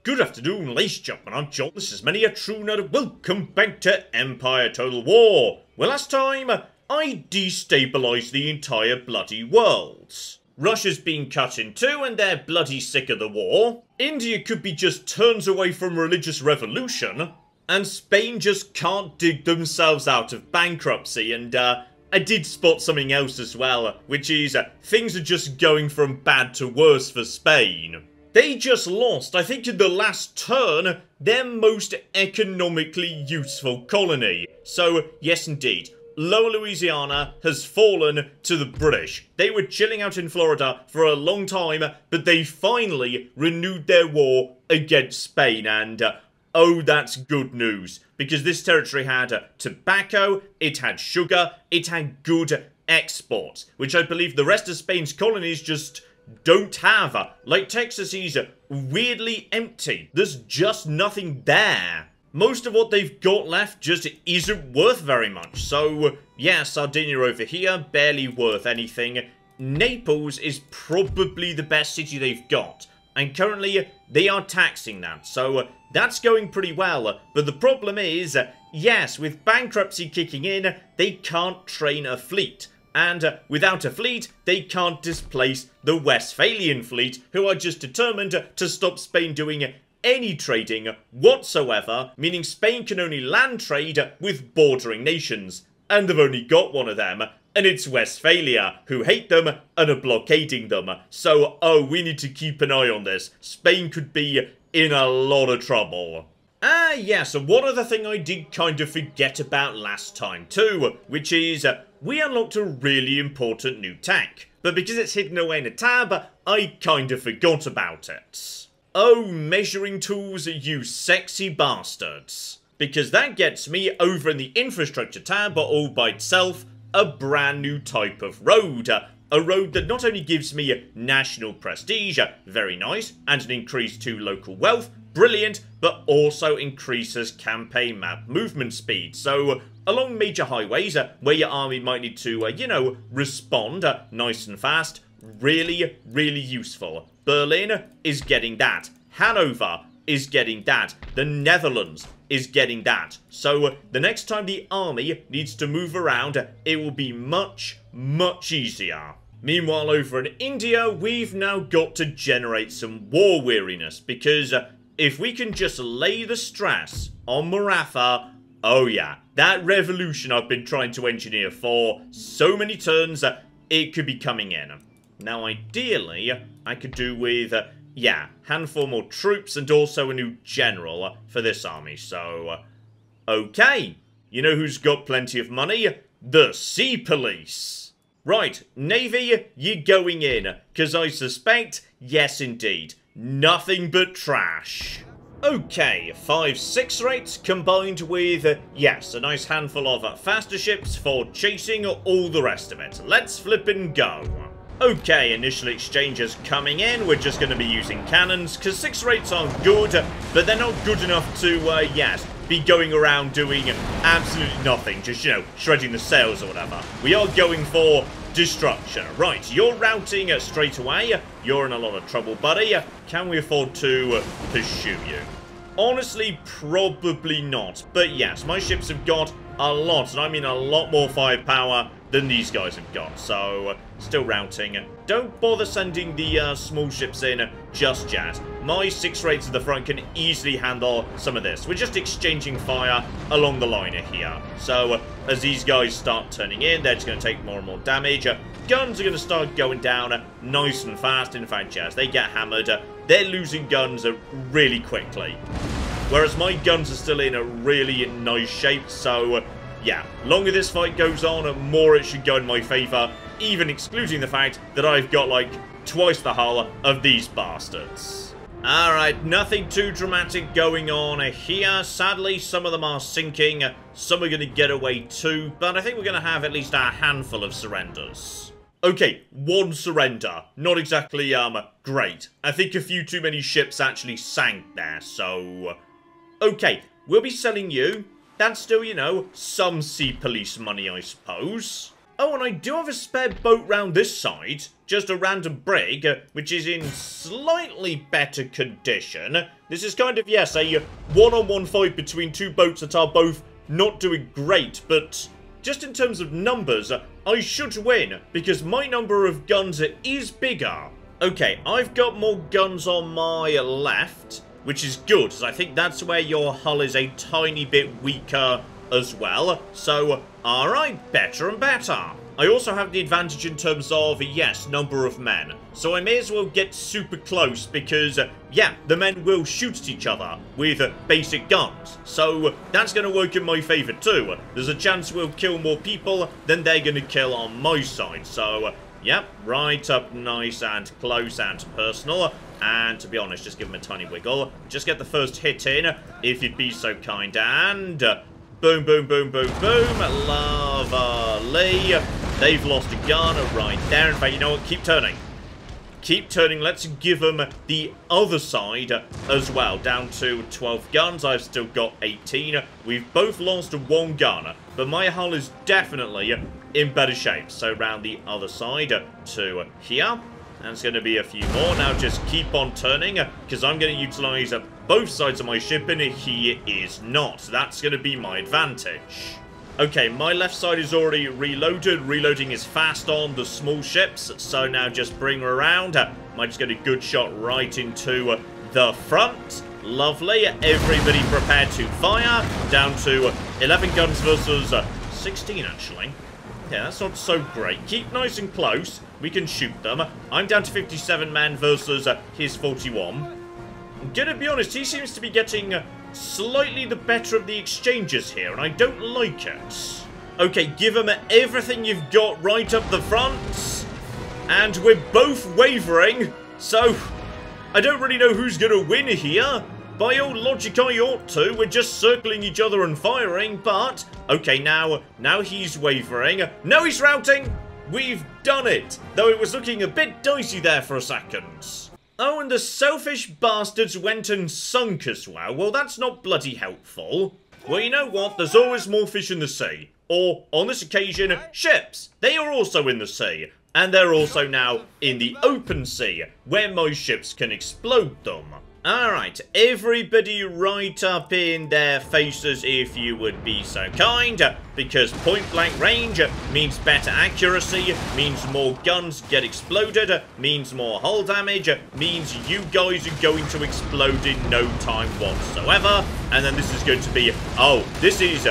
Good afternoon, ladies and gentlemen, I'm John, this is Many a True Nerd, welcome back to Empire Total War. Well, last time, I destabilised the entire bloody world. Russia's been cut in two and they're bloody sick of the war. India could be just turns away from religious revolution. And Spain just can't dig themselves out of bankruptcy. And I did spot something else as well, which is things are just going from bad to worse for Spain. They just lost, I think in the last turn, their most economically useful colony. So, yes indeed, Lower Louisiana has fallen to the British. They were chilling out in Florida for a long time, but they finally renewed their war against Spain, and oh, that's good news, because this territory had tobacco, it had sugar, it had good exports, which I believe the rest of Spain's colonies just don't have. Like Texas is weirdly empty. There's just nothing there. Most of what they've got left just isn't worth very much. So, yeah, Sardinia over here, barely worth anything. Naples is probably the best city they've got. And currently, they are taxing that. So, that's going pretty well. But the problem is, yes, with bankruptcy kicking in, they can't train a fleet. And without a fleet, they can't displace the Westphalian fleet, who are just determined to stop Spain doing any trading whatsoever, meaning Spain can only land trade with bordering nations. And they've only got one of them, and it's Westphalia, who hate them and are blockading them. So, oh, we need to keep an eye on this. Spain could be in a lot of trouble. Yes, and one other thing I did kind of forget about last time too, which is we unlocked a really important new tech. But because it's hidden away in a tab, I kind of forgot about it. Oh, measuring tools, you sexy bastards. Because that gets me over in the infrastructure tab, all by itself, a brand new type of road. A road that not only gives me national prestige, very nice, and an increase to local wealth, brilliant, but also increases campaign map movement speed. So, along major highways, where your army might need to, respond nice and fast, really, really useful. Berlin is getting that. Hanover is getting that. The Netherlands is getting that. So, the next time the army needs to move around, it will be much, much easier. Meanwhile, over in India, we've now got to generate some war weariness, because if we can just lay the stress on Maratha, oh yeah, that revolution I've been trying to engineer for so many turns, it could be coming in. Now, ideally, I could do with, handful more troops and also a new general for this army. So, okay, you know who's got plenty of money? The Sea Police. Right, Navy, you're going in, because I suspect, yes indeed, nothing but trash. Okay, 5-6 rates combined with, yes, a nice handful of faster ships for chasing all the rest of it. Let's flip and go. Okay, initial exchanges coming in. We're just going to be using cannons, because 6 rates are good, but they're not good enough to, be going around doing absolutely nothing. Just, shredding the sails or whatever. We are going for destruction. Right, you're routing straight away. You're in a lot of trouble, buddy. Can we afford to pursue you? Honestly, probably not. But yes, my ships have got a lot, and I mean a lot more firepower than these guys have got. So, still routing. Don't bother sending the small ships in just yet. My 6 rates at the front can easily handle some of this. We're just exchanging fire along the line here. So, as these guys start turning in, they're just going to take more and more damage. Guns are going to start going down nice and fast. In fact, yes, they get hammered. They're losing guns really quickly. Whereas my guns are still in a really nice shape, so yeah, longer this fight goes on, more it should go in my favour, even excluding the fact that I've got, like, twice the hull of these bastards. Alright, nothing too dramatic going on here. Sadly, some of them are sinking, some are going to get away too, but I think we're going to have at least a handful of surrenders. Okay, 1 surrender. Not exactly, great. I think a few too many ships actually sank there, so okay, we'll be selling you. That's still, some Sea Police money, I suppose. Oh, and I do have a spare boat round this side. Just a random brig, which is in slightly better condition. This is kind of, yes, a one-on-one fight between two boats that are both not doing great. But just in terms of numbers, I should win, because my number of guns is bigger. Okay, I've got more guns on my left, which is good, because I think that's where your hull is a tiny bit weaker as well. So, alright, better and better. I also have the advantage in terms of, yes, number of men. So I may as well get super close because, yeah, the men will shoot at each other with basic guns. So that's going to work in my favour too. There's a chance we'll kill more people than they're going to kill on my side. So, yep, right up nice and close and personal. And to be honest, just give them a tiny wiggle. Just get the first hit in, if you'd be so kind. And boom, boom, boom, boom, boom. Lovely. They've lost a gun right there. In fact, you know what? Keep turning. Keep turning. Let's give them the other side as well. Down to 12 guns. I've still got 18. We've both lost one gun. But my hull is definitely in better shape. So round the other side to here. That's going to be a few more. Now just keep on turning, because I'm going to utilise both sides of my ship, and he is not. That's going to be my advantage. Okay, my left side is already reloaded. Reloading is fast on the small ships, so now just bring her around. Might just get a good shot right into the front. Lovely. Everybody prepared to fire. Down to 11 guns versus 16, actually. Yeah, that's not so great. Keep nice and close. We can shoot them. I'm down to 57 men versus his 41. I'm gonna be honest, he seems to be getting slightly the better of the exchanges here, and I don't like it. Okay, give him everything you've got right up the front. And we're both wavering, so I don't really know who's gonna win here. By all logic, I ought to. We're just circling each other and firing, but okay, now he's wavering. No, he's routing. We've done it, though it was looking a bit dicey there for a second. Oh, and the selfish bastards went and sunk as well. Well, that's not bloody helpful. Well, you know what? There's always more fish in the sea. Or, on this occasion, ships. They are also in the sea. And they're also now in the open sea, where my ships can explode them. Alright, everybody right up in their faces if you would be so kind, because point-blank range means better accuracy, means more guns get exploded, means more hull damage, means you guys are going to explode in no time whatsoever, and then this is going to be, oh, this is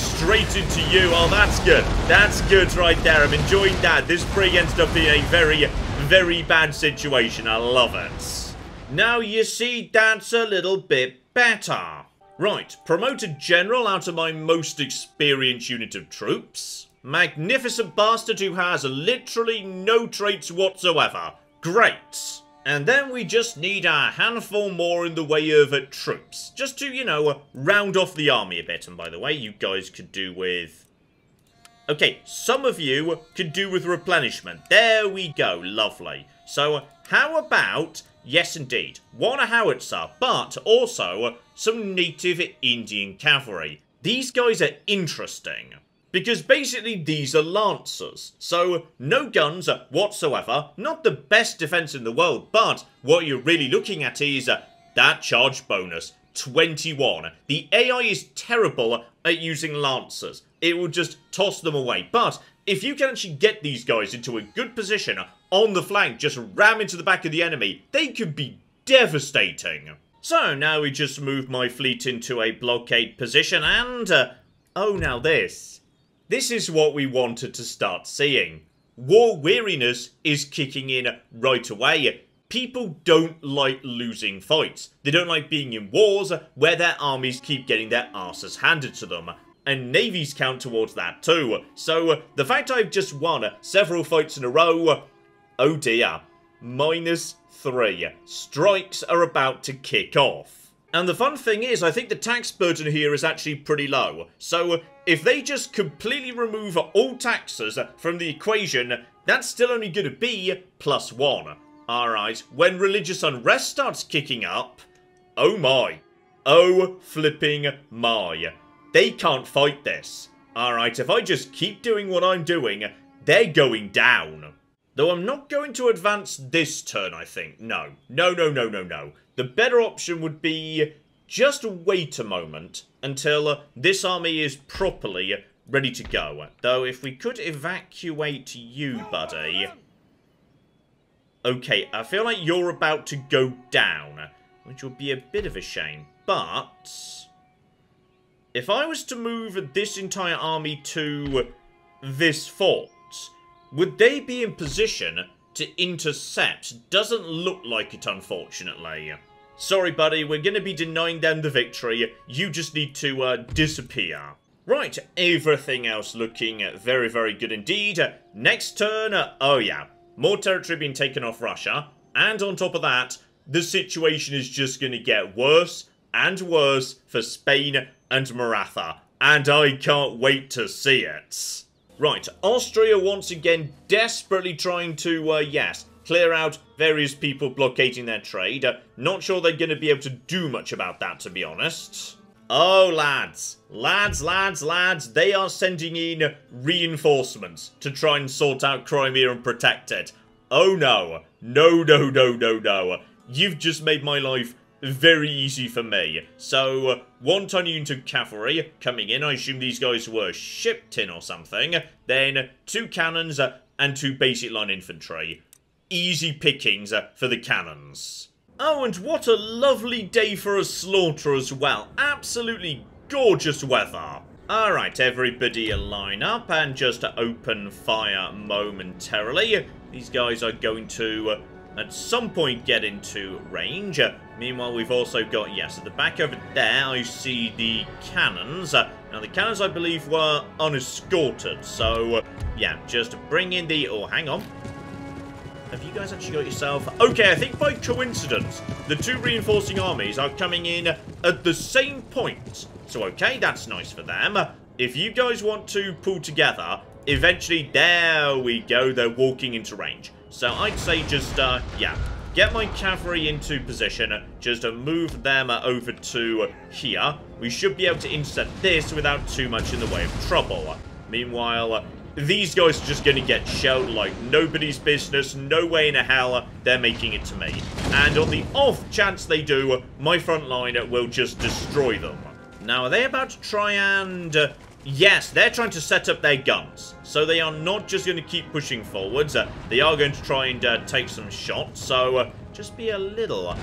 straight into you. Oh, that's good right there. I'm enjoying that. This brig ended up in a very, very bad situation. I love it. Now, you see, that's a little bit better. Right, promoted general out of my most experienced unit of troops. Magnificent bastard who has literally no traits whatsoever. Great. And then we just need a handful more in the way of troops. Just to, you know, round off the army a bit. And by the way, you guys could do with... Okay, some of you could do with replenishment. There we go, lovely. So, how about... Yes, indeed. One howitzer, but also some native Indian cavalry. These guys are interesting, because basically these are lancers. So, no guns whatsoever, not the best defense in the world, but what you're really looking at is that charge bonus, 21. The AI is terrible at using lancers. It will just toss them away, but if you can actually get these guys into a good position on the flank, just ram into the back of the enemy, they could be devastating. So now we just move my fleet into a blockade position and, oh, now this is what we wanted to start seeing. War weariness is kicking in right away. People don't like losing fights. They don't like being in wars where their armies keep getting their asses handed to them. And navies count towards that too. So the fact I've just won several fights in a row, oh dear, -3. Strikes are about to kick off. And the fun thing is, I think the tax burden here is actually pretty low. So if they just completely remove all taxes from the equation, that's still only going to be +1. Alright, when religious unrest starts kicking up, oh my. Oh flipping my. They can't fight this. Alright, if I just keep doing what I'm doing, they're going down. Though I'm not going to advance this turn, I think. No. No. The better option would be just wait a moment until this army is properly ready to go. Though if we could evacuate you, buddy. Okay, I feel like you're about to go down, which would be a bit of a shame. But if I was to move this entire army to this fort, would they be in position to intercept? Doesn't look like it, unfortunately. Sorry, buddy, we're going to be denying them the victory. You just need to disappear. Right, everything else looking very, very good indeed. Next turn, oh yeah, more territory being taken off Russia. And on top of that, the situation is just going to get worse and worse for Spain and Maratha. And I can't wait to see it. Right, Austria once again desperately trying to, yes, clear out various people blockading their trade. Not sure they're going to be able to do much about that, to be honest. Oh, lads. Lads, they are sending in reinforcements to try and sort out Crimea and protect it. Oh, no. No. You've just made my life very easy for me. So, 1 ton unit of cavalry coming in. I assume these guys were shipped in or something. Then 2 cannons and 2 basic line infantry. Easy pickings for the cannons. Oh, and what a lovely day for a slaughter as well. Absolutely gorgeous weather. Alright, everybody line up and just open fire momentarily. These guys are going to, at some point, get into range. Meanwhile, we've also got, yes, at the back over there, I see the cannons. Now, the cannons, I believe, were unescorted. So, yeah, just bring in the... Oh, hang on. Have you guys actually got yourself... Okay, I think by coincidence, the 2 reinforcing armies are coming in at the same point. So, okay, that's nice for them. If you guys want to pull together, eventually, there we go, they're walking into range. So, I'd say just, yeah, get my cavalry into position, just move them over to here. We should be able to intercept this without too much in the way of trouble. Meanwhile... these guys are just going to get shelled like nobody's business. No way in hell they're making it to me. And on the off chance they do, my front line will just destroy them. Now, are they about to try and... yes, they're trying to set up their guns. So they are not just going to keep pushing forwards. They are going to try and take some shots. So just be a little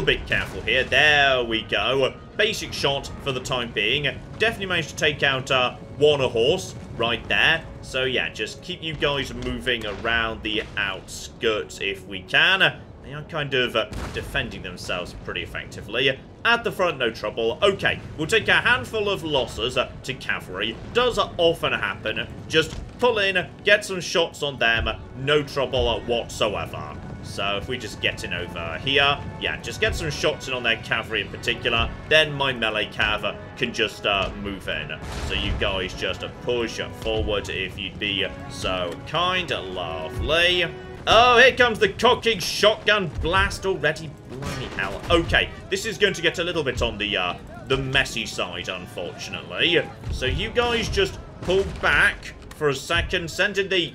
bit careful here. There we go. Basic shot for the time being. Definitely managed to take out one horse right there. So yeah, just keep you guys moving around the outskirts if we can. They are kind of defending themselves pretty effectively. At the front, no trouble. Okay, we'll take a handful of losses to cavalry. Does often happen. Just pull in, get some shots on them. No trouble whatsoever. So if we just get in over here, yeah, just get some shots in on their cavalry in particular, then my melee cav can just move in. So you guys just push forward if you'd be so kind. Lovely. Oh, here comes the cocking shotgun blast already. Blimey hell. Okay, this is going to get a little bit on the messy side, unfortunately. So you guys just pull back for a second, send in the...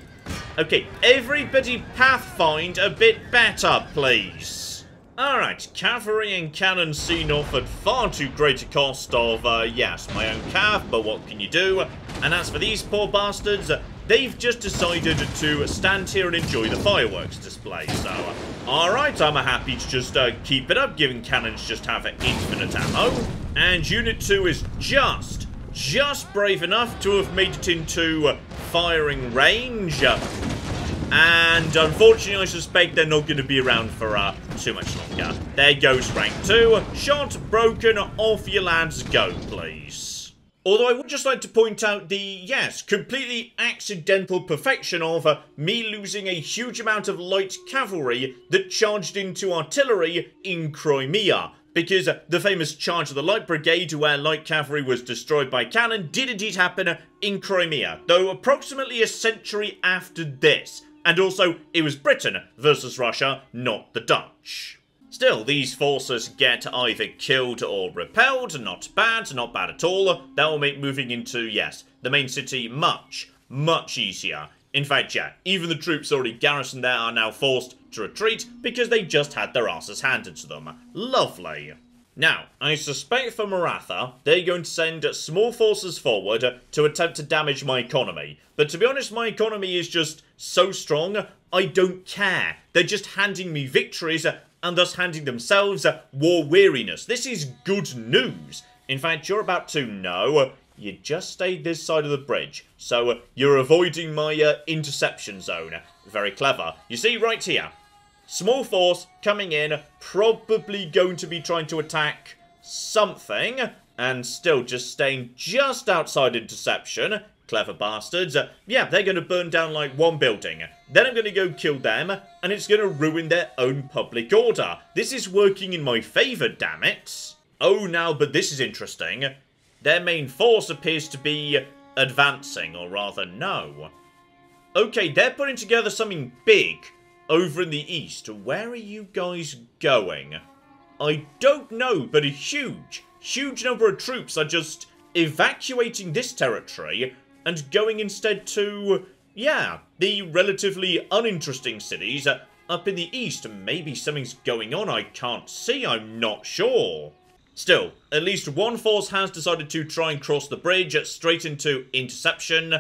Okay, everybody pathfind a bit better, please. Alright, cavalry and cannon seen off at far too great a cost of, yes, my own cav, but what can you do? And as for these poor bastards, they've just decided to stand here and enjoy the fireworks display, so... Alright, I'm happy to just keep it up, given cannons just have infinite ammo. And Unit 2 is just brave enough to have made it into firing range. And unfortunately, I suspect they're not going to be around for too much longer. There goes rank 2. Shot broken. Off your lads go, please. Although I would just like to point out the, yes, completely accidental perfection of me losing a huge amount of light cavalry that charged into artillery in Crimea. Because the famous charge of the Light Brigade, where light cavalry was destroyed by cannon, did indeed happen in Crimea, though approximately a century after this. And also, it was Britain versus Russia, not the Dutch. Still, these forces get either killed or repelled. Not bad at all. That will make moving into, yes, the main city much easier. In fact, yeah, even the troops already garrisoned there are now forced to retreat because they just had their asses handed to them. Lovely. Now, I suspect for Maratha, they're going to send small forces forward to attempt to damage my economy. But to be honest, my economy is just so strong, I don't care. They're just handing me victories and thus handing themselves war weariness. This is good news. In fact, you're about to know, you just stayed this side of the bridge. So you're avoiding my interception zone. Very clever. You see, right here. Small force coming in, probably going to be trying to attack something, and still just staying just outside interception. Clever bastards. Yeah, they're going to burn down like one building. Then I'm going to go kill them, and it's going to ruin their own public order. This is working in my favour, damn it. Oh, now, but this is interesting. Their main force appears to be advancing, or rather, no. Okay, they're putting together something big over in the east. Where are you guys going? I don't know, but a huge number of troops are just evacuating this territory and going instead to, yeah, the relatively uninteresting cities up in the east. Maybe something's going on I can't see, I'm not sure. Still, at least one force has decided to try and cross the bridge straight into interception.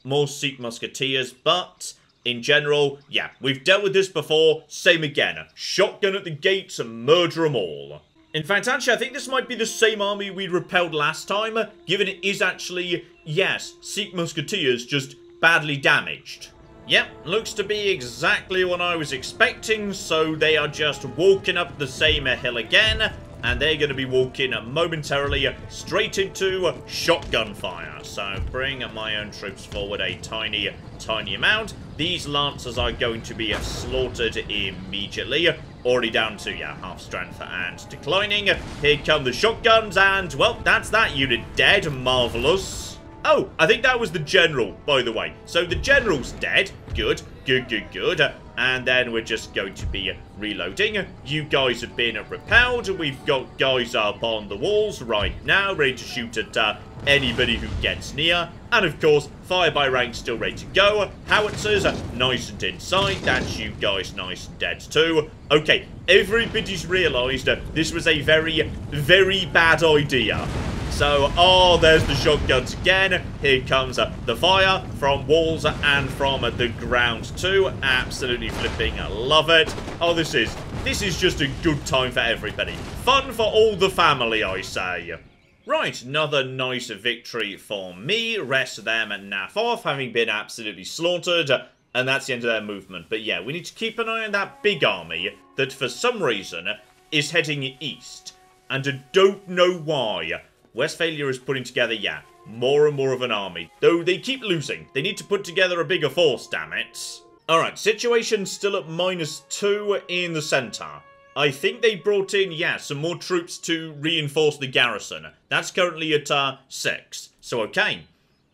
More Sikh musketeers, but in general, yeah, we've dealt with this before, same again. Shotgun at the gates and murder them all. In fact, actually, I think this might be the same army we repelled last time, given it is actually, yes, Sikh musketeers just badly damaged. Yep, looks to be exactly what I was expecting, so they are just walking up the same hill again, and they're going to be walking momentarily straight into shotgun fire. So bring my own troops forward a tiny amount. These lancers are going to be slaughtered immediately. Already down to, yeah, half strength and declining. Here come the shotguns, and, well, that's that unit dead. Marvellous. Oh, I think that was the general, by the way. So the general's dead. Good. And then we're just going to be reloading. You guys have been repelled. We've got guys up on the walls right now, ready to shoot at anybody who gets near. And of course, fire by rank still ready to go. Howitzers, nice and inside. That's you guys nice and dead too. Okay, everybody's realised this was a very, very bad idea. So, oh, there's the shotguns again. Here comes the fire from walls and from the ground too. Absolutely flipping love it. Oh, this is just a good time for everybody. Fun for all the family, I say. Right, another nice victory for me. Rest them and naff off, having been absolutely slaughtered. And that's the end of their movement. But yeah, we need to keep an eye on that big army that for some reason is heading east. And I don't know why. Westphalia is putting together, yeah, more and more of an army. Though they keep losing. They need to put together a bigger force, damn it. Alright, situation still at -2 in the centre. I think they brought in, yeah, some more troops to reinforce the garrison. That's currently at 6. So, okay.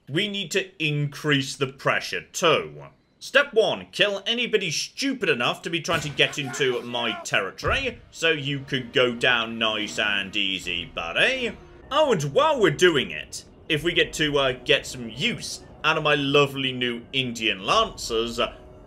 We need to increase the pressure too. Step 1, kill anybody stupid enough to be trying to get into my territory. So you could go down nice and easy, buddy. Oh, and while we're doing it, if we get to get some use out of my lovely new Indian Lancers,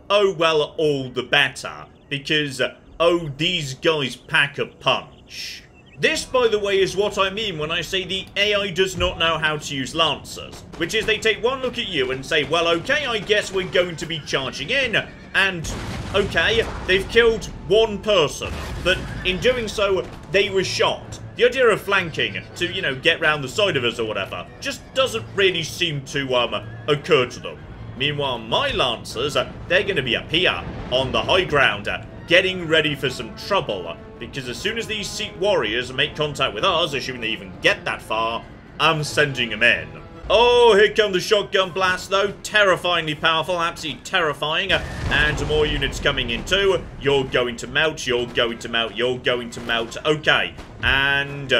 oh well, all the better. Because, oh, these guys pack a punch. This, by the way, is what I mean when I say the AI does not know how to use Lancers. Which is they take one look at you and say, well, okay, I guess we're going to be charging in. And, okay, they've killed one person. But in doing so, they were shot. The idea of flanking to, you know, get round the side of us or whatever just doesn't really seem to occur to them. Meanwhile, my Lancers, they're going to be up here on the high ground, getting ready for some trouble. Because as soon as these Sikh warriors make contact with us, assuming they even get that far, I'm sending them in. Oh, here come the shotgun blasts, though. Terrifyingly powerful, absolutely terrifying. And more units coming in, too. You're going to melt, you're going to melt, you're going to melt. Okay, and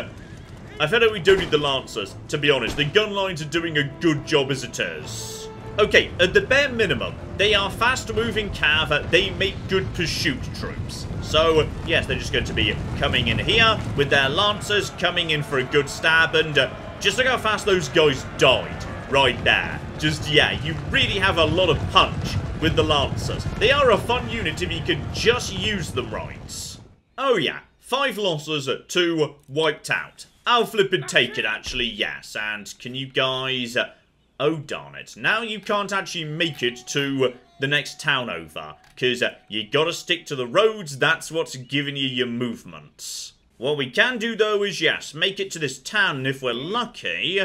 I feel like we don't need the Lancers, to be honest. The gun lines are doing a good job as it is. Okay, at the bare minimum, they are fast-moving cav. They make good pursuit troops. So, yes, they're just going to be coming in here with their Lancers, coming in for a good stab, and just look how fast those guys died. right there. Just, yeah, you really have a lot of punch with the Lancers. They are a fun unit if you can just use them right. Oh yeah, 5 losses, 2 wiped out. I'll flip and take it, actually, yes. And can you guys... oh, darn it. Now you can't actually make it to the next town over. Because you gotta stick to the roads. That's what's giving you your movements. What we can do, though, is, yes, make it to this town. And if we're lucky...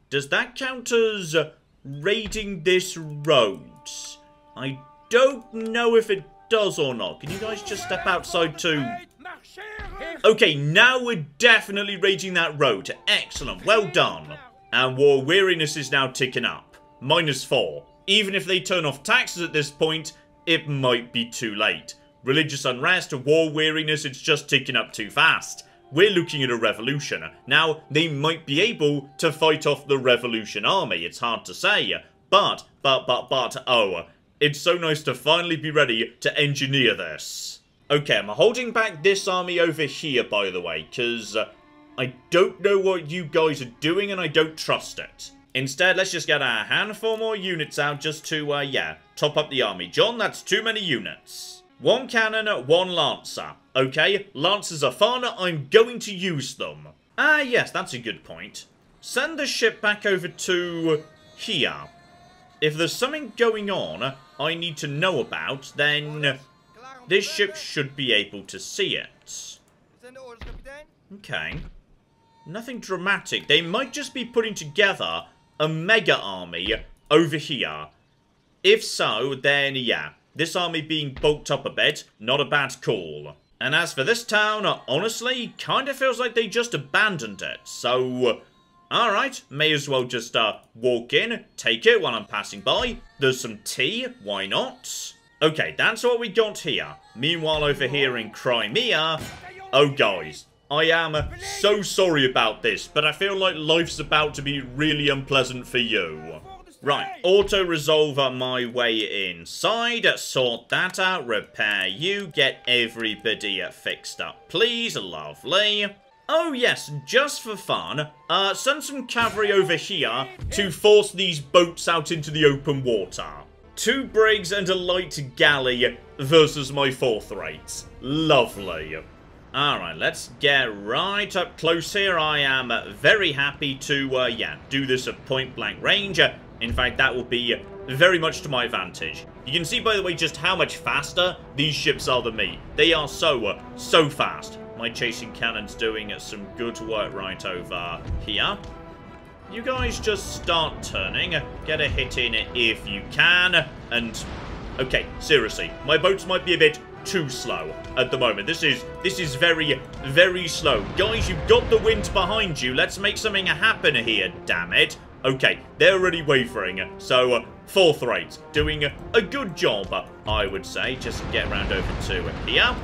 does that count as raiding this road? I don't know if it does or not. Can you guys just step outside too? Okay, now we're definitely raiding that road. Excellent, well done. And war weariness is now ticking up. -4. Even if they turn off taxes at this point, it might be too late. Religious unrest, war weariness, it's just ticking up too fast. We're looking at a revolution. Now, they might be able to fight off the revolution army. It's hard to say. But, oh, it's so nice to finally be ready to engineer this. Okay, I'm holding back this army over here, by the way, because I don't know what you guys are doing and I don't trust it. Instead, let's just get a handful more units out just to, yeah, top up the army. John, that's too many units. 1 cannon, 1 lancer. Okay, lancers are fun, I'm going to use them. Ah, yes, that's a good point. Send the ship back over to here. If there's something going on I need to know about, then this ship should be able to see it. Okay. Nothing dramatic. They might just be putting together a mega army over here. If so, then yeah. This army being bulked up a bit, not a bad call. And as for this town, honestly, kind of feels like they just abandoned it. So, alright, may as well just walk in, take it while I'm passing by. There's some tea, why not? Okay, that's what we got here. Meanwhile, over here in Crimea, oh guys, I am so sorry about this, but I feel like life's about to be really unpleasant for you. Right, auto-resolve my way inside, sort that out, repair you, get everybody fixed up, please, lovely. Oh yes, just for fun, send some cavalry over here to force these boats out into the open water. 2 brigs and a light galley versus my 4th rates. Lovely. Alright, let's get right up close here. I am very happy to, yeah, do this at point-blank range. In fact, that will be very much to my advantage. You can see, by the way, just how much faster these ships are than me. They are so fast. My chasing cannon's doing some good work right over here. You guys just start turning. Get a hit in if you can. And, okay, seriously, my boats might be a bit too slow at the moment. This is very, very slow. Guys, you've got the wind behind you. Let's make something happen here, damn it. Okay, they're already wavering, so 4th rate, doing a good job, I would say. Just get around over to here.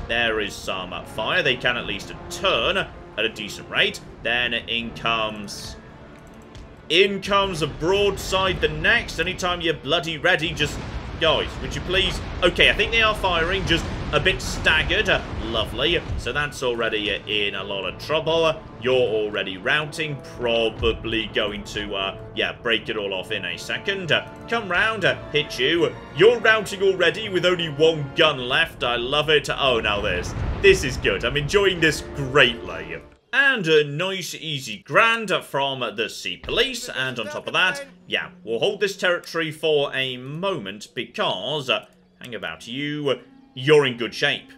There is some fire. They can at least turn at a decent rate. Then in comes a broadside the next. Anytime you're bloody ready, just... Guys, would you please... Okay, I think they are firing, just a bit staggered. Lovely. So that's already in a lot of trouble. You're already routing. Probably going to, yeah, break it all off in a second. Come round, hit you. You're routing already with only 1 gun left. I love it. Oh, now this is good. I'm enjoying this greatly. And a nice, easy grand from the Sea Police. And on top of that, yeah, we'll hold this territory for a moment because, hang about you, you're in good shape.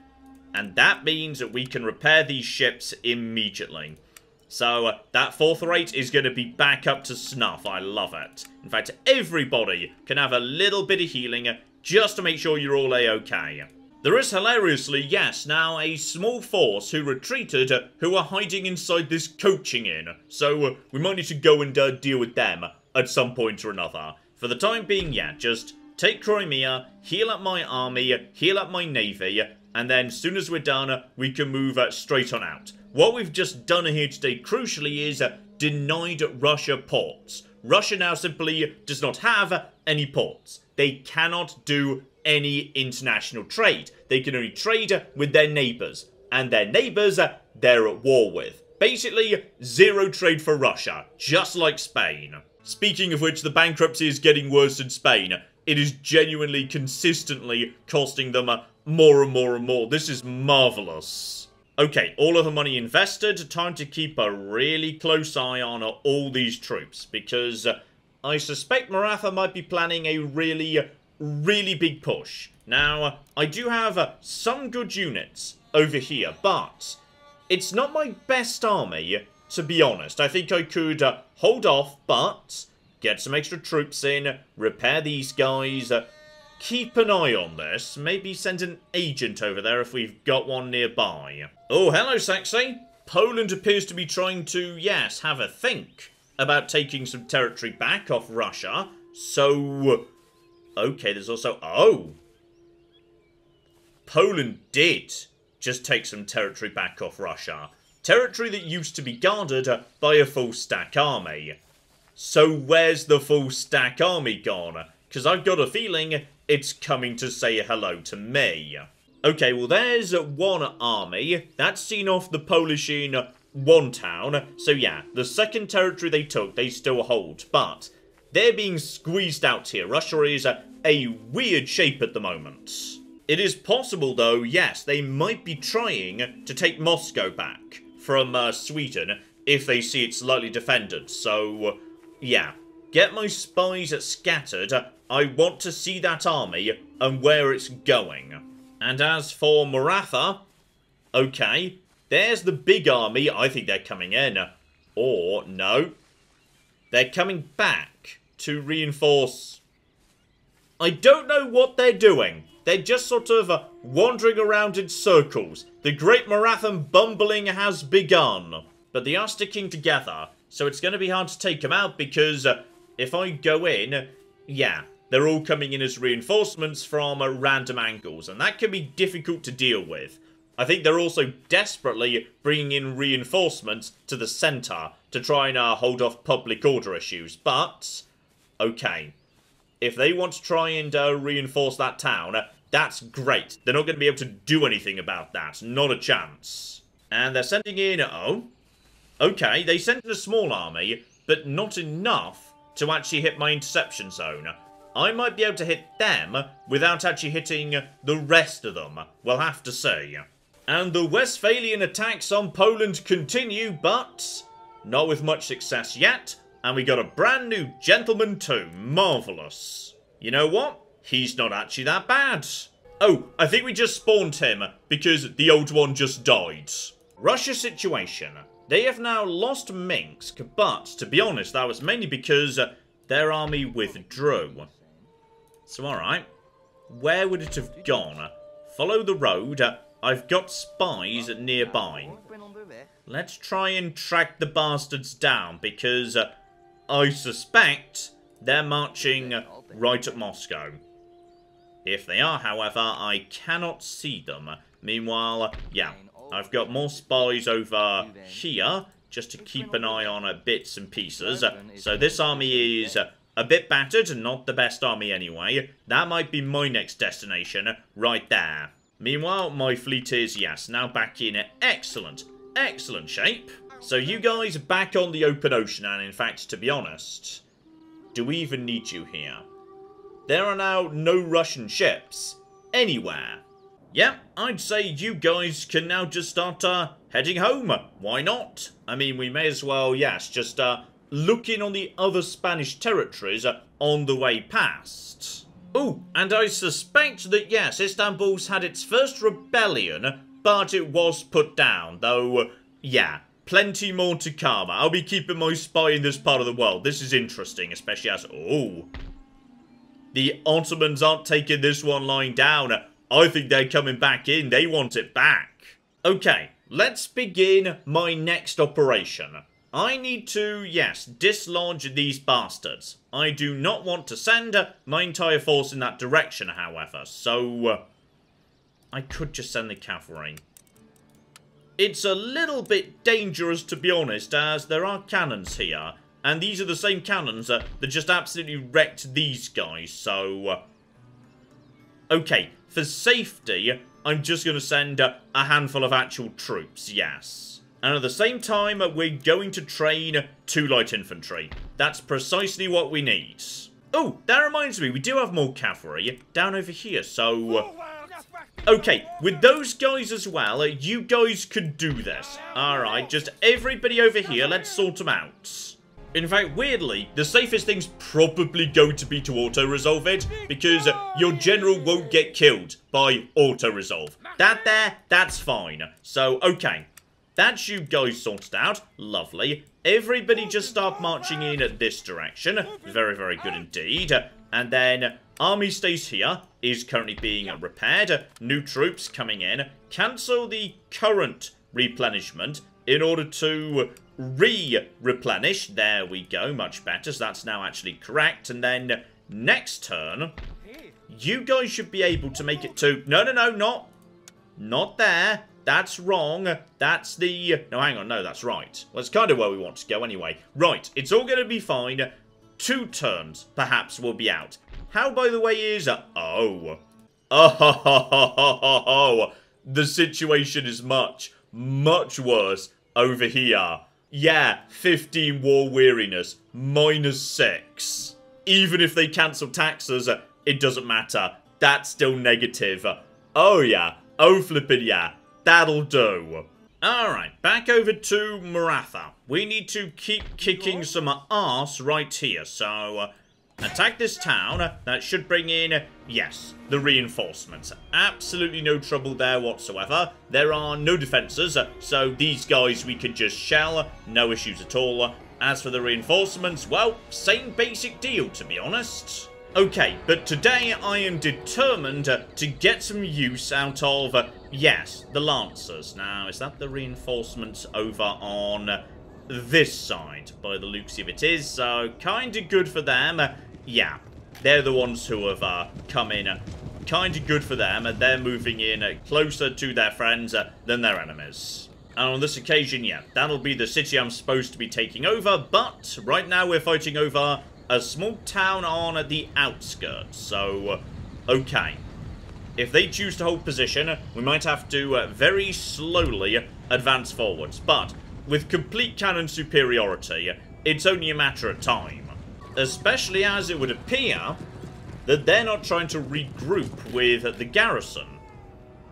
And that means that we can repair these ships immediately. So, that 4th rate is going to be back up to snuff. I love it. In fact, everybody can have a little bit of healing just to make sure you're all a-okay. There is hilariously, yes, now a small force who retreated who are hiding inside this coaching inn. So we might need to go and deal with them at some point or another. For the time being, yeah, just take Crimea, heal up my army, heal up my navy, and then as soon as we're done, we can move straight on out. What we've just done here today, crucially, is denied Russia ports. Russia now simply does not have any ports. They cannot do any international trade. They can only trade with their neighbours. And their neighbours, they're at war with. Basically, 0 trade for Russia, just like Spain. Speaking of which, the bankruptcy is getting worse in Spain. It is genuinely, consistently costing them more and more and more. This is marvellous. Okay, all of the money invested. Time to keep a really close eye on all these troops. Because I suspect Maratha might be planning a really, really big push. Now, I do have some good units over here, but it's not my best army, to be honest. I think I could hold off, but get some extra troops in, repair these guys, keep an eye on this, maybe send an agent over there if we've got one nearby. Oh, hello, Sexy. Poland appears to be trying to, yes, have a think about taking some territory back off Russia. So, okay, there's also, oh, Poland did just take some territory back off Russia. Territory that used to be guarded by a full stack army. So where's the full stack army gone? Because I've got a feeling it's coming to say hello to me. Okay, well there's one army. That's seen off the Polish in one town. So yeah, the second territory they took, they still hold. But they're being squeezed out here. Russia is a weird shape at the moment. It is possible though, yes, they might be trying to take Moscow back from Sweden if they see it's lightly defended. So, yeah. Get my spies scattered. I want to see that army and where it's going. And as for Maratha, okay, there's the big army. I think they're coming in. Or, no. They're coming back to reinforce. I don't know what they're doing. They're just sort of wandering around in circles. The Great Marathan bumbling has begun. But they are sticking together, so it's going to be hard to take them out because if I go in, yeah, they're all coming in as reinforcements from random angles, and that can be difficult to deal with. I think they're also desperately bringing in reinforcements to the centre to try and hold off public order issues, but, okay. If they want to try and reinforce that town, that's great. They're not going to be able to do anything about that. Not a chance. And they're sending in, oh, okay, they sent in a small army, but not enough to actually hit my interception zone. I might be able to hit them without actually hitting the rest of them. We'll have to see. And the Westphalian attacks on Poland continue, but not with much success yet. And we got a brand new gentleman too. Marvellous. You know what? He's not actually that bad. Oh, I think we just spawned him because the old one just died. Russia situation. They have now lost Minsk, but to be honest, that was mainly because their army withdrew. So alright. Where would it have gone? Follow the road. I've got spies nearby. Let's try and track the bastards down because I suspect they're marching right at Moscow. If they are, however, I cannot see them. Meanwhile, yeah, I've got more spies over here just to keep an eye on bits and pieces. So this army is a bit battered and not the best army anyway. That might be my next destination right there. Meanwhile, my fleet is, yes, now back in excellent, excellent shape. So you guys are back on the open ocean, and in fact, to be honest, do we even need you here? There are now no Russian ships anywhere. Yeah, I'd say you guys can now just start heading home. Why not? I mean, we may as well, yes, just look in on the other Spanish territories on the way past. Oh, and I suspect that, yes, Istanbul's had its first rebellion, but it was put down, though, yeah. Plenty more to come. I'll be keeping my spy in this part of the world. This is interesting, especially as... oh. The Ottomans aren't taking this one lying down. I think they're coming back in. They want it back. Okay, let's begin my next operation. I need to, yes, dislodge these bastards. I do not want to send my entire force in that direction, however. So, I could just send the cavalry. It's a little bit dangerous, to be honest, as there are cannons here. And these are the same cannons that just absolutely wrecked these guys, so... okay, for safety, I'm just going to send a handful of actual troops, yes. And at the same time, we're going to train 2 light infantry. That's precisely what we need. Oh, that reminds me, we do have more cavalry down over here, so... okay, with those guys as well, you guys could do this. Alright, just everybody over here, let's sort them out. In fact, weirdly, the safest thing's probably going to be to auto-resolve it, because your general won't get killed by auto-resolve. That's fine. So, okay. That's you guys sorted out. Lovely. Everybody just start marching in this direction. Very, very good indeed. And then, army stays here. Is currently being repaired. New troops coming in. Cancel the current replenishment in order to replenish. There we go. Much better. So that's now actually correct. And then, next turn, you guys should be able to make it to... No, not there. That's wrong. That's the... no, hang on. No, that's right. Well, it's kind of where we want to go anyway. Right. It's all going to be fine. 2 turns, perhaps, will be out. How, by the way, is... oh. Oh. The situation is much, much worse over here. Yeah, 15 war weariness. -6. Even if they cancel taxes, it doesn't matter. That's still negative. Oh, yeah. Oh, flippin' yeah. That'll do. Alright, back over to Maratha. We need to keep kicking some arse right here. So, attack this town. That should bring in, yes, the reinforcements. Absolutely no trouble there whatsoever. There are no defenses, so these guys we could just shell. No issues at all. As for the reinforcements, well, same basic deal, to be honest. Okay, but today I am determined to get some use out of, yes, the Lancers. Now, is that the reinforcements over on this side? By the looks of it is, so kind of good for them. Yeah, they're the ones who have come in. Kind of good for them. They're moving in closer to their friends than their enemies. And on this occasion, yeah, that'll be the city I'm supposed to be taking over, but right now we're fighting over a small town on the outskirts, so, okay. If they choose to hold position, we might have to very slowly advance forwards, but with complete cannon superiority, it's only a matter of time. Especially as it would appear that they're not trying to regroup with the garrison.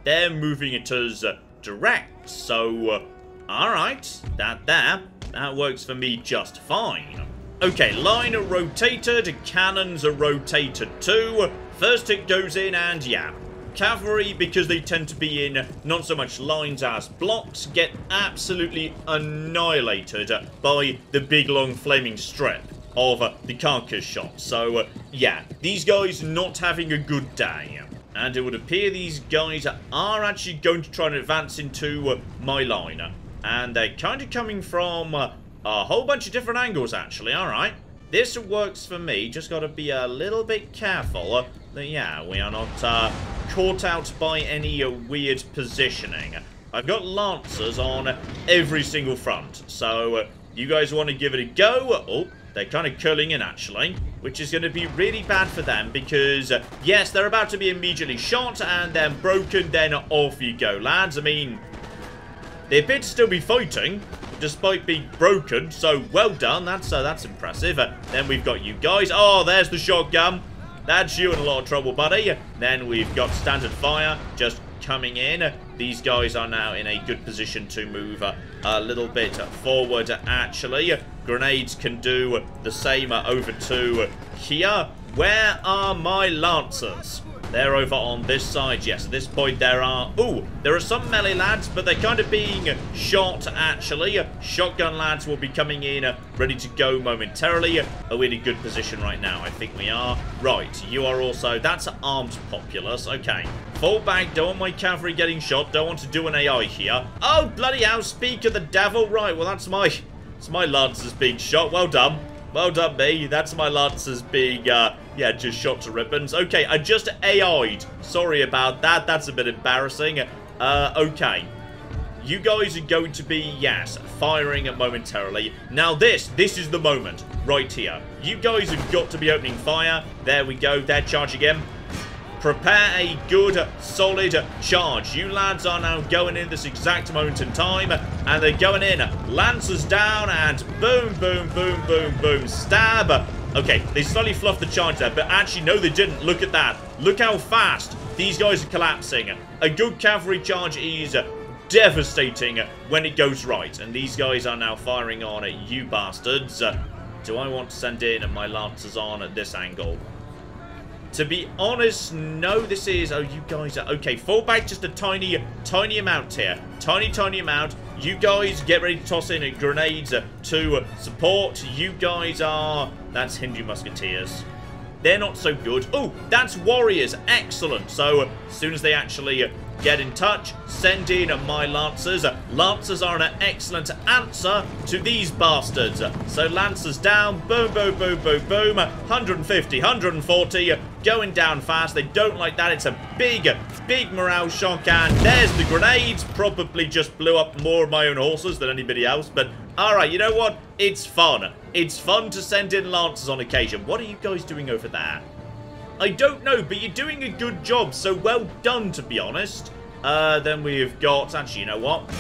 They're moving it as direct, so, alright, that works for me just fine. Okay, line are rotated, cannons are rotated too. First hit goes in and yeah. Cavalry, because they tend to be in not so much lines as blocks, get absolutely annihilated by the big long flaming strip of the carcass shot. So yeah, these guys not having a good day. And it would appear these guys are actually going to try and advance into my line. And they're kind of coming from... a whole bunch of different angles, actually. Alright. This works for me. Just got to be a little bit careful that, yeah, we are not caught out by any weird positioning. I've got Lancers on every single front. So, you guys want to give it a go? Oh, they're kind of curling in, actually. Which is going to be really bad for them because, yes, they're about to be immediately shot and then broken. Then off you go, lads. I mean, they appear to still be fighting, despite being broken, so well done. That's impressive. Then we've got you guys. Oh, there's the shotgun. That's you in a lot of trouble, buddy. Then we've got standard fire just coming in. These guys are now in a good position to move a little bit forward, actually. Grenades can do the same over to here. Where are my Lancers? They're over on this side. Yes, at this point there are... ooh, there are some melee lads, but they're kind of being shot, actually. Shotgun lads will be coming in, ready to go momentarily. Are we in a good position right now? I think we are. Right, you are also... that's armed populace. Okay. Fall back. Don't want my cavalry getting shot. Don't want to do an AI here. Oh, bloody hell. Speak of the devil. Right, well, that's my Lancers being shot. Well done. Well done, me. That's my Lancers being, yeah, just shot to ribbons. Okay, I just AI'd. Sorry about that. That's a bit embarrassing. Okay. You guys are going to be, yes, firing momentarily. Now this is the moment. Right here. You guys have got to be opening fire. There we go. They're charging in. prepare a good, solid charge. You lads are now going in this exact moment in time, and they're going in. Lancers down, and boom, boom, boom, boom, boom, stab. Okay, they slightly fluffed the charge there, but actually, no, they didn't. Look at that. Look how fast these guys are collapsing. A good cavalry charge is devastating when it goes right, and these guys are now firing on at you bastards. Do I want to send in my lancers on at this angle? To be honest, no, this is... Oh, you guys are... Okay, fall back just a tiny amount here. Tiny amount. You guys get ready to toss in grenades to support. You guys are... That's Hindu musketeers. They're not so good. Oh, that's warriors. Excellent. So, as soon as they actually get in touch, send in my lancers. Lancers are an excellent answer to these bastards. So, lancers down. Boom, boom, boom, boom, boom. 150, 140. Going down fast. They don't like that. It's a big morale shock. And there's the grenades. Probably just blew up more of my own horses than anybody else. But, alright, you know what? It's fun. It's fun to send in lancers on occasion. What are you guys doing over there? I don't know, but you're doing a good job, so well done, to be honest. Then we've got... Actually, you know what?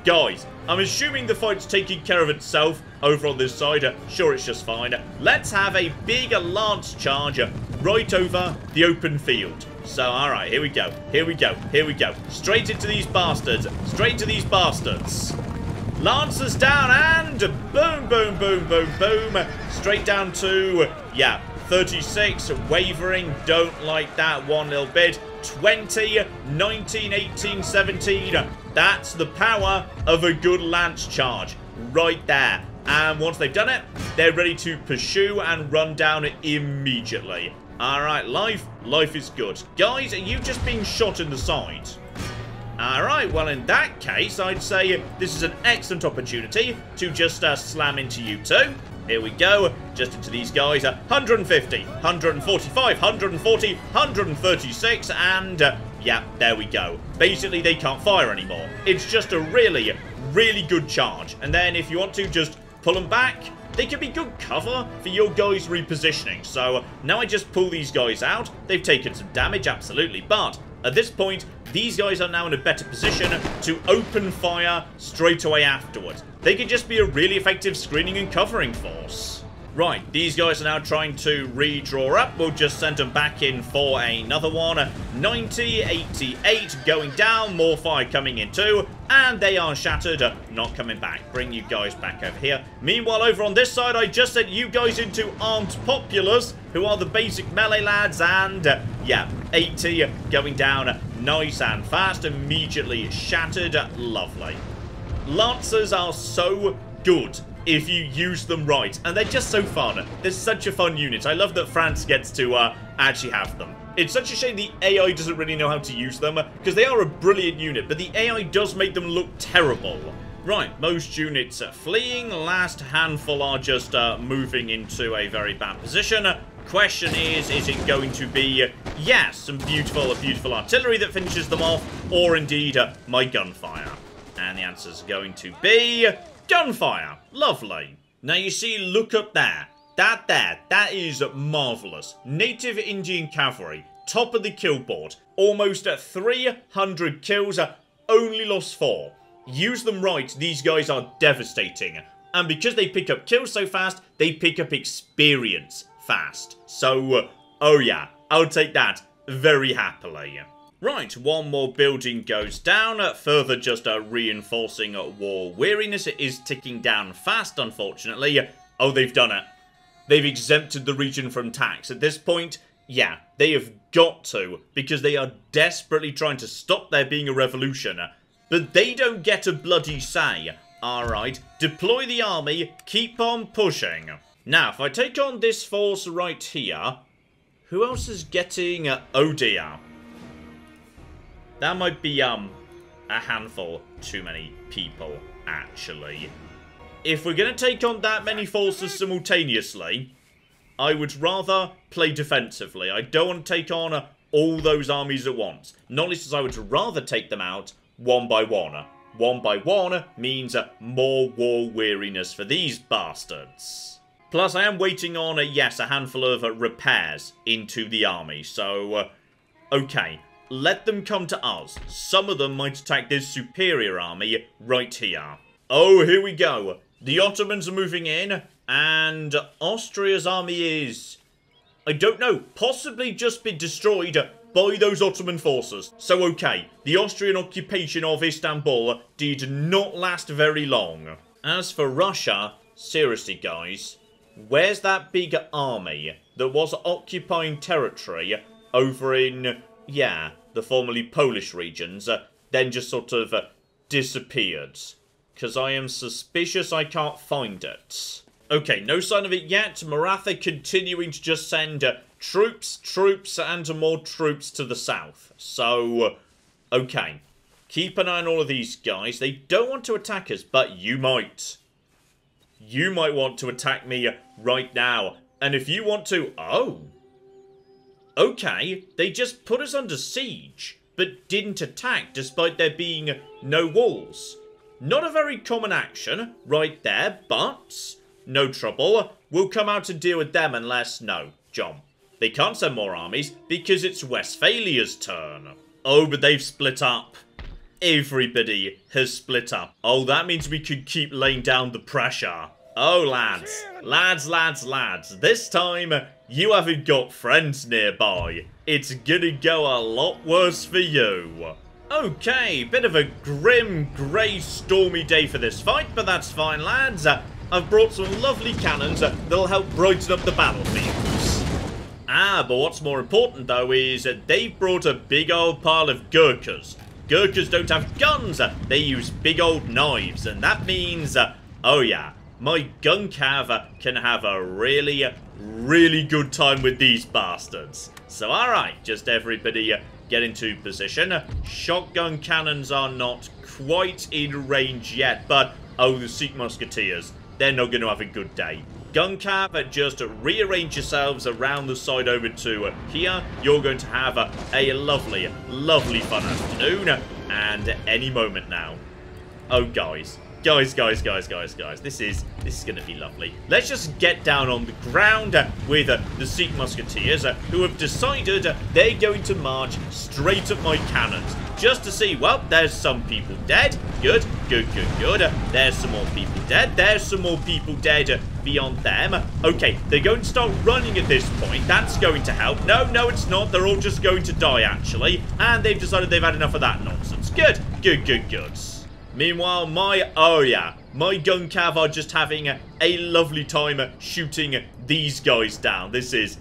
Guys, I'm assuming the fight's taking care of itself over on this side. Sure, it's just fine. Let's have a big lance charge right over the open field. So, alright, here we go. Here we go. Here we go. Straight into these bastards. Straight to these bastards. Lancers down and boom, boom, boom, boom, boom. Straight down to, yeah, 36. Wavering. Don't like that one little bit. 20, 19, 18, 17. That's the power of a good lance charge right there. And once they've done it, they're ready to pursue and run down immediately. Alright, life is good. Guys, are you just being shot in the side? Alright, well in that case, I'd say this is an excellent opportunity to just slam into you two. Here we go, just into these guys. 150, 145, 140, 136, and yeah, there we go. Basically, they can't fire anymore. It's just a really, really good charge. And then if you want to just pull them back, they can be good cover for your guys' repositioning. So now I just pull these guys out. They've taken some damage, absolutely, but at this point, these guys are now in a better position to open fire straight away afterwards. They can just be a really effective screening and covering force. Right, these guys are now trying to redraw up. We'll just send them back in for another one. 90, 88, going down. More fire coming in too. And they are shattered, not coming back. Bring you guys back over here. Meanwhile, over on this side, I just sent you guys into armed populace, who are the basic melee lads. And, yeah, 80 going down nice and fast. Immediately shattered. Lovely. Lancers are so good if you use them right, and they're just so fun. They're such a fun unit. I love that France gets to actually have them. It's such a shame the AI doesn't really know how to use them, because they are a brilliant unit, but the AI does make them look terrible. Right, most units are fleeing. Last handful are just moving into a very bad position. Question is it going to be, yes, some beautiful artillery that finishes them off, or indeed my gunfire? And the answer is going to be gunfire. Lovely. Now you see, look up there. That is marvellous. Native Indian cavalry, top of the kill board. Almost 300 kills, only lost 4. Use them right, these guys are devastating. And because they pick up kills so fast, they pick up experience fast. So, oh yeah, I'll take that very happily. Right, one more building goes down, further just reinforcing war weariness. It is ticking down fast, unfortunately. Oh, they've done it. They've exempted the region from tax. At this point, yeah, they have got to, because they are desperately trying to stop there being a revolution. But they don't get a bloody say. Alright, deploy the army, keep on pushing. Now, if I take on this force right here, who else is getting... oh dear. That might be, a handful too many people, actually. If we're going to take on that many forces simultaneously, I would rather play defensively. I don't want to take on all those armies at once. Not least as I would rather take them out one by one. One by one means more war weariness for these bastards. Plus, I am waiting on, yes, a handful of repairs into the army. So, Okay, let them come to us. Some of them might attack this superior army right here. Oh, here we go. The Ottomans are moving in, and Austria's army is, I don't know, possibly just been destroyed by those Ottoman forces. So okay, the Austrian occupation of Istanbul did not last very long. As for Russia, seriously guys, where's that big army that was occupying territory over in, yeah, the formerly Polish regions, then just sort of disappeared? Because I am suspicious I can't find it. Okay, no sign of it yet. Maratha continuing to just send troops, and more troops to the south. So, okay. Keep an eye on all of these guys. They don't want to attack us, but you might. You might want to attack me right now. And if you want to... Oh. Okay, they just put us under siege, but didn't attack despite there being no walls. Not a very common action right there, but... no trouble. We'll come out and deal with them unless... no, John. They can't send more armies because it's Westphalia's turn. Oh, but they've split up. Everybody has split up. Oh, that means we could keep laying down the pressure. Oh, lads. Lads. This time, you haven't got friends nearby. It's gonna go a lot worse for you. Okay, bit of a grim, grey, stormy day for this fight, but that's fine, lads. I've brought some lovely cannons that'll help brighten up the battlefields. Ah, but what's more important, though, is that they've brought a big old pile of Gurkhas. Gurkhas don't have guns, they use big old knives, and that means, oh yeah, my gun cav can have a really, really good time with these bastards. So alright, just everybody get into position. Shotgun cannons are not quite in range yet, but, oh, the Sikh Musketeers, they're not going to have a good day. Gun cav, just rearrange yourselves around the side over to here. You're going to have a lovely, lovely fun afternoon, and any moment now. Oh, guys. Guys, this is going to be lovely. Let's just get down on the ground with the Sikh Musketeers, who have decided they're going to march straight at my cannons. Just to see, well, there's some people dead. Good. There's some more people dead. There's some more people dead beyond them. Okay, they're going to start running at this point. That's going to help. No, it's not. They're all just going to die, actually. And they've decided they've had enough of that nonsense. Good. Meanwhile, my gun cav are just having a lovely time shooting these guys down. This is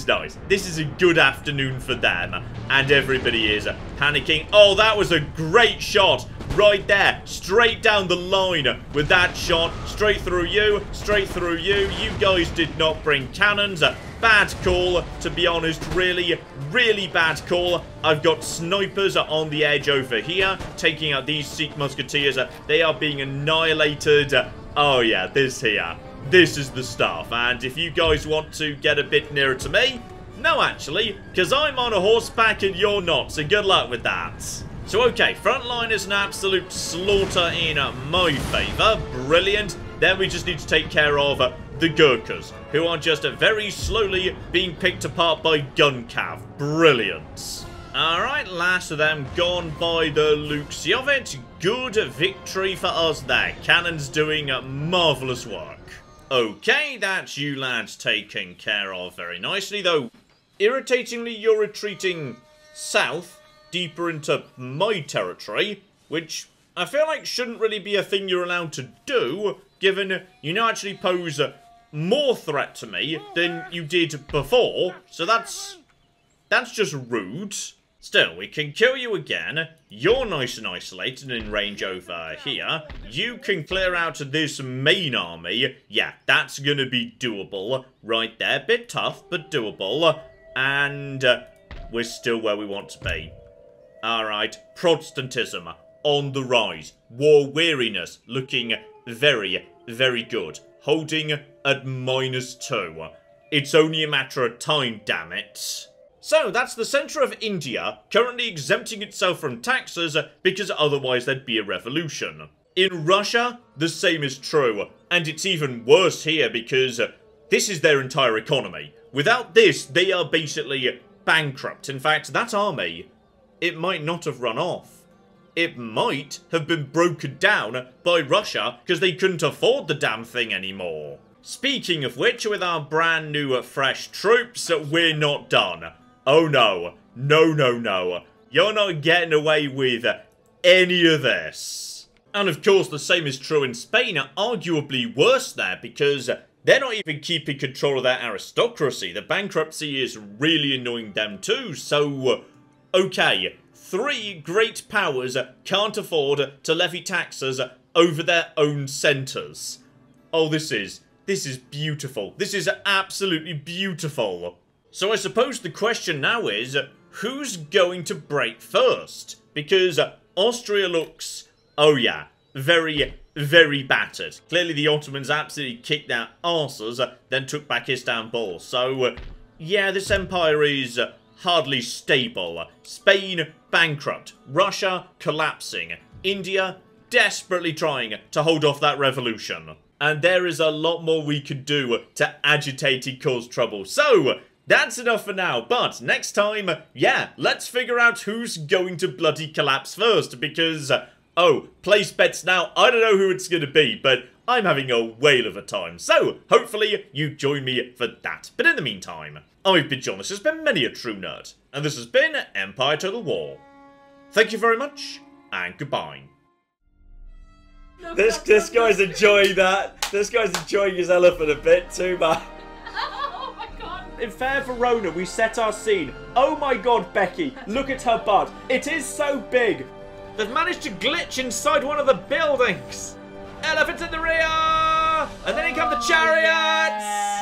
nice. This is a good afternoon for them. And everybody is panicking. Oh, that was a great shot right there. Straight down the line with that shot. Straight through you. You guys did not bring cannons. Bad call, to be honest. Really, really bad call. I've got snipers on the edge over here, taking out these Sikh Musketeers. They are being annihilated. Oh yeah, this here. This is the stuff. And if you guys want to get a bit nearer to me, no actually, because I'm on a horseback and you're not, so good luck with that. So okay, front line is an absolute slaughter in my favour. Brilliant. Then we just need to take care of the Gurkhas, who are just very slowly being picked apart by gun cav. Brilliant. Alright, last of them gone by the looks of it. Good victory for us there. Cannons doing marvellous work. Okay, that's you lads taken care of very nicely, though irritatingly you're retreating south, deeper into my territory, which I feel like shouldn't really be a thing you're allowed to do, given you now actually pose more threat to me than you did before, so that's just rude. Still, we can kill you again. You're nice and isolated and in range over here. You can clear out this main army. Yeah, that's gonna be doable right there. Bit tough, but doable. And we're still where we want to be. Alright, Protestantism on the rise. War weariness looking very, very good. Holding at -2. It's only a matter of time, damn it. So, that's the centre of India, currently exempting itself from taxes because otherwise there'd be a revolution. In Russia, the same is true, and it's even worse here because this is their entire economy. Without this, they are basically bankrupt. In fact, that army, it might not have run off. It might have been broken down by Russia because they couldn't afford the damn thing anymore. Speaking of which, with our brand new fresh troops, we're not done. Oh no. No, no, no. You're not getting away with any of this. And of course, the same is true in Spain, arguably worse there, because they're not even keeping control of their aristocracy. The bankruptcy is really annoying them too, so okay. 3 great powers can't afford to levy taxes over their own centres. Oh, this is beautiful. This is absolutely beautiful. So I suppose the question now is, who's going to break first? Because Austria looks, oh yeah, very, very battered. Clearly the Ottomans absolutely kicked their arses, then took back Istanbul. So, yeah, this empire is hardly stable. Spain, bankrupt. Russia, collapsing. India, desperately trying to hold off that revolution. And there is a lot more we could do to agitate and cause trouble. So, that's enough for now, but next time, yeah, let's figure out who's going to bloody collapse first, because, oh, place bets now, I don't know who it's going to be, but I'm having a whale of a time, so hopefully you join me for that. But in the meantime, I've been John, this has been Many a True Nerd, and this has been Empire Total War. Thank you very much, and goodbye. This guy's enjoying that. This guy's enjoying his elephant a bit too much. In Fair Verona, we set our scene. Oh my god, Becky, look at her butt. It is so big. They've managed to glitch inside one of the buildings. Elephants in the rear! And then in come the chariots!